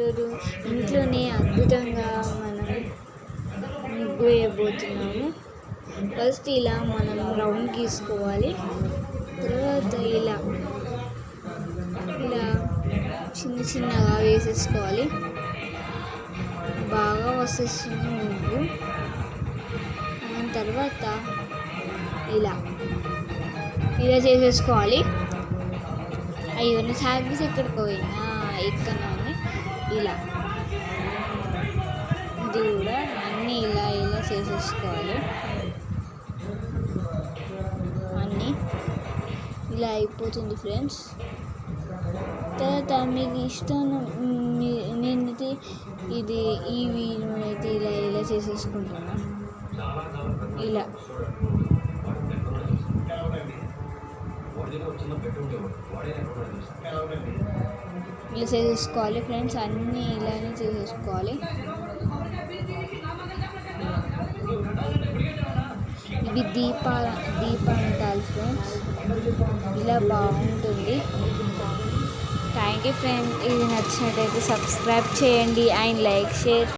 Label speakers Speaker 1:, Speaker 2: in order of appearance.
Speaker 1: ఈరోజు ఇంట్లోనే అద్భుతంగా మనం ముగ్గు వేయబోతున్నాము. ఫస్ట్ ఇలా మనం రౌండ్ గీసుకోవాలి. తర్వాత ఇలా చిన్న చిన్నగా వేసేసుకోవాలి. బాగా వస్తుంది ముగ్గు. దాని తర్వాత ఇలా చేసేసుకోవాలి. అయ్యో నా శారీస్ ఎక్కడికి పోయినా ఇక్కడ ఇలా ఇది కూడా అన్నీ ఇలా చేసేసుకోవాలి. అన్నీ ఇలా అయిపోతుంది ఫ్రెండ్స్. తర్వాత మీకు ఇష్టం నేనైతే ఈ వీడియో అయితే ఇలా చేసేసుకుంటున్నా. ఇలా చేసేసుకోవాలి ఫ్రెండ్స్. అన్నీ ఇలానే చేసేసుకోవాలి. ఇవి దీపాంతాలు ఫ్రెండ్స్. ఇలా బాగుంటుంది. Thank you friends. ఇది నచ్చినట్టయితే సబ్స్క్రైబ్ చేయండి అండ్ లైక్ షేర్.